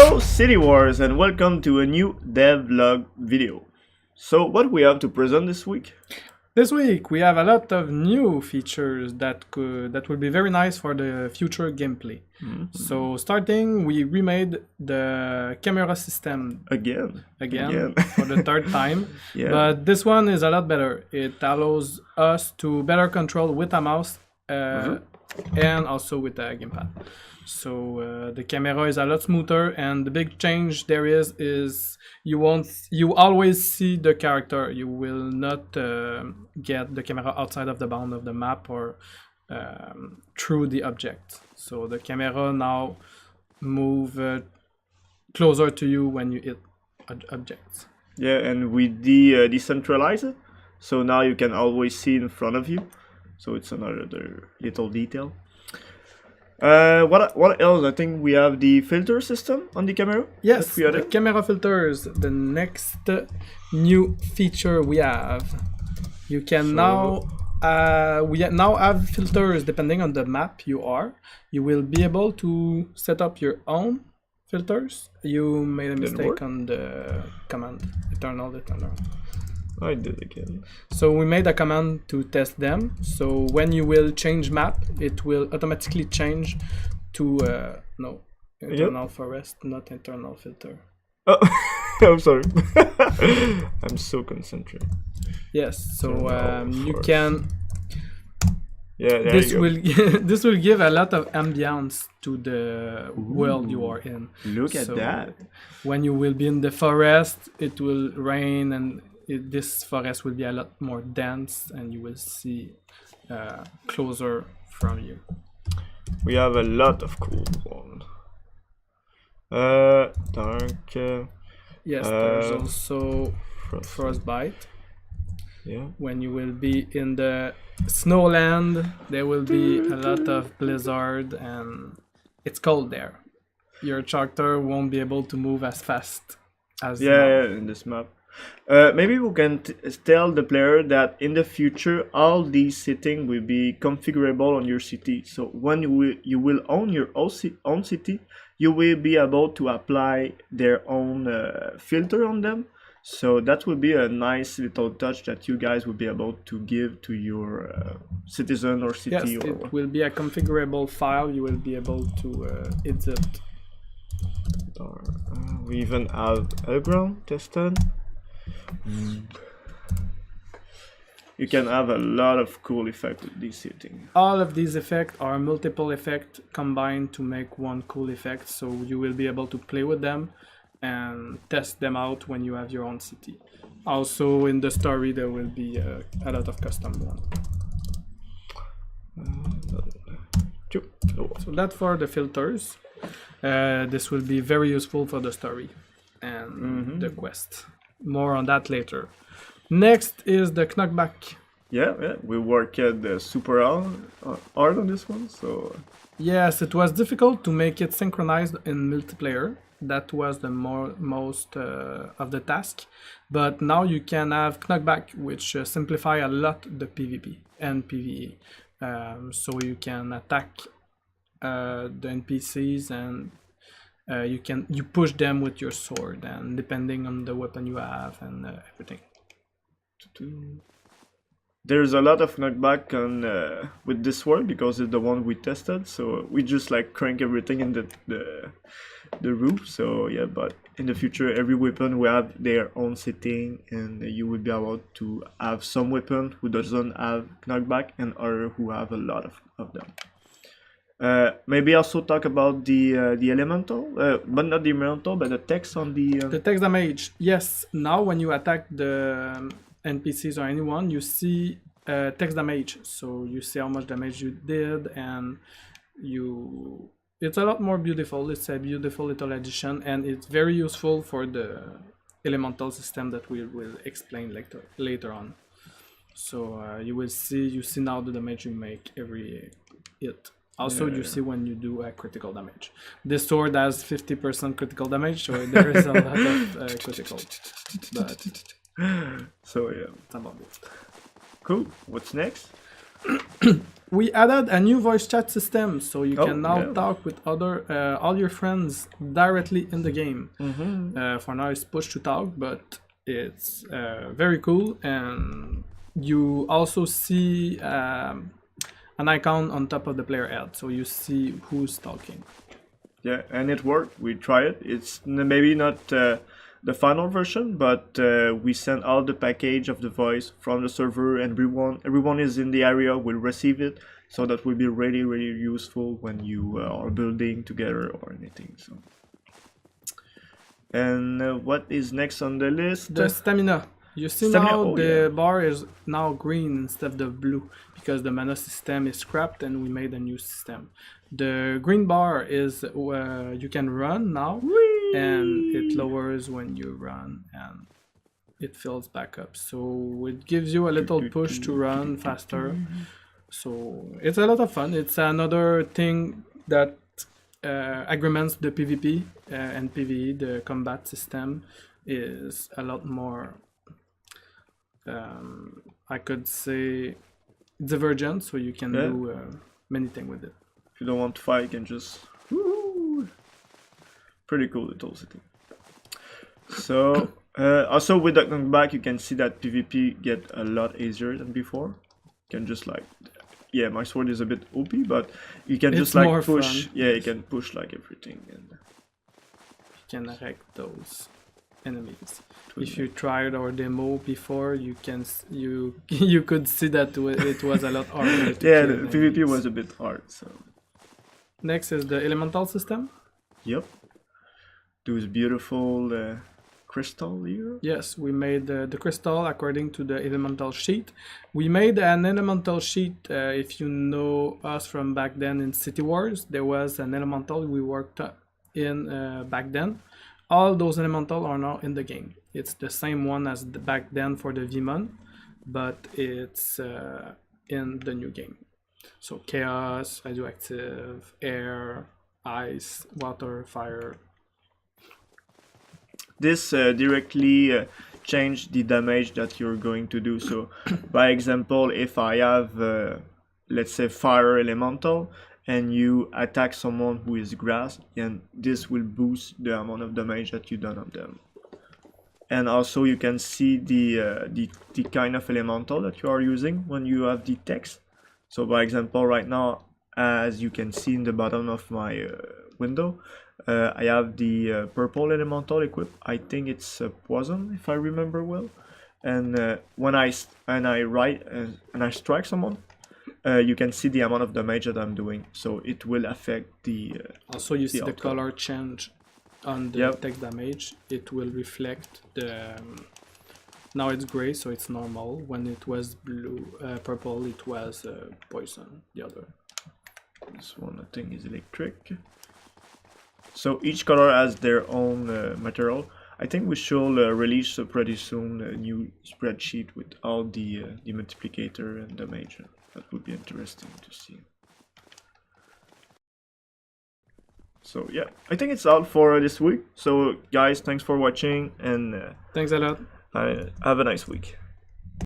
Hello Citywars and welcome to a new devlog video. So what we have to present this week? This week we have a lot of new features that will be very nice for the future gameplay. So starting, we remade the camera system Again. for the third time. Yeah. But this one is a lot better. It allows us to better control with a mouse and also with a gamepad. So the camera is a lot smoother, and the big change there is you always see the character. You will not get the camera outside of the bound of the map or through the object. So the camera now move closer to you when you hit objects. Yeah, and we decentralize it, so now you can always see in front of you. So it's another little detail. What else? I think we have the filter system on the camera. Yes, the camera filters. The next new feature we have. You can now we now have filters depending on the map you are. You will be able to set up your own filters. You made a mistake on the command eternal. I did again. So we made a command to test them. So when you will change map, it will automatically change to internal forest, not internal filter. Oh, I'm sorry. I'm so concentrated. Yes. So you can. Yeah, this will this will give a lot of ambience to the world you are in. Look at that. When you will be in the forest, it will rain and this forest will be a lot more dense, and you will see closer from you. We have a lot of cool ones. Dark. Yes, there's also frostbite. Yeah. When you will be in the snowland, there will be a lot of blizzard, and it's cold there. Your character won't be able to move as fast as in this map. Maybe we can tell the player that in the future all these settings will be configurable on your city. So when you will own your own city, you will be able to apply their own filter on them. So that will be a nice little touch that you guys will be able to give to your citizen or city. Yes, it will be a configurable file. You will be able to edit. We even have ground tested. You can have a lot of cool effects with this setting. All of these effects are multiple effects combined to make one cool effect, so you will be able to play with them and test them out when you have your own city. Also in the story there will be a lot of custom ones. So that's for the filters. This will be very useful for the story and the quest. More on that later. Next is the knockback. Yeah, we worked super hard on this one. So yes, it was difficult to make it synchronized in multiplayer. That was the most of the task. But now you can have knockback, which simplify a lot the PvP and PvE. So you can attack the NPCs and you push them with your sword, and depending on the weapon you have and everything. There's a lot of knockback on with this sword because it's the one we tested. So we just like crank everything in the roof. So yeah, but in the future every weapon will have their own setting, and you will be able to have some weapon who doesn't have knockback and other who have a lot of them. Maybe also talk about the elemental, but not the elemental, but the text on the text damage. Yes, now when you attack the NPCs or anyone, you see text damage. So you see how much damage you did, and it's a lot more beautiful. It's a beautiful little addition, and it's very useful for the elemental system that we will explain later on. So you see now the damage you make every hit. Also, you see when you do a critical damage. This sword has 50% critical damage, so there is a lot of critical. But so yeah, it's about it. Cool. What's next? We added a new voice chat system, so you Oh, can now yeah. talk with all your friends directly in the game. For now, it's push to talk, but it's very cool, and you also see an icon on top of the player head, so you see who's talking. Yeah, and it worked. We tried it. It's maybe not the final version, but we sent out the package of the voice from the server, and everyone is in the area will receive it. So that will be really, really useful when you are building together or anything. So, and what is next on the list? The stamina. You see Stamina, now oh, the yeah. bar is now green instead of blue because the mana system is scrapped and we made a new system. The green bar is you can run now, and it lowers when you run and it fills back up. So it gives you a little push to run faster. So it's a lot of fun. It's another thing that agreements the PvP and PvE. The combat system is a lot more, I could say, divergent, so you can do many things with it. If you don't want to fight, you can just... Woo! Pretty cool little city. So, also with the Knockback, you can see that PvP get a lot easier than before. You can just like... Yeah, my sword is a bit OP, but you can It's just like more push... fun. Yeah, you can push like everything. And You can wreck those enemies. If you tried our demo before, you can you could see that it was a lot harder to yeah, kill the PvP enemies. was a bit hard, so... Next is the elemental system. Yep. Those beautiful crystal here. Yes, we made the crystal according to the elemental sheet. We made an elemental sheet. If you know us from back then in Citywars, there was an elemental we worked in back then. All those elemental are now in the game. It's the same one as back then for the Vmon, but it's in the new game. So chaos, radioactive, air, ice, water, fire. This directly change the damage that you're going to do. So, by example, if I have, let's say, fire elemental, and you attack someone who is grass, and this will boost the amount of damage that you done on them. And also you can see the kind of elemental that you are using when you have the text. So by example, right now, as you can see in the bottom of my window, I have the purple elemental equipped. I think it's poison, if I remember well. And when I write and I strike someone, you can see the amount of damage that I'm doing. So it will affect the. Also, you see the outcome. color change on the text damage. It will reflect the. Now it's gray, so it's normal. When it was blue, purple, it was poison. The other. This one I think is electric. So each color has their own material. I think we should release pretty soon a new spreadsheet with all the multiplicator and damage. That would be interesting to see. So yeah, I think it's all for this week. So guys, thanks for watching and thanks a lot. have a nice week.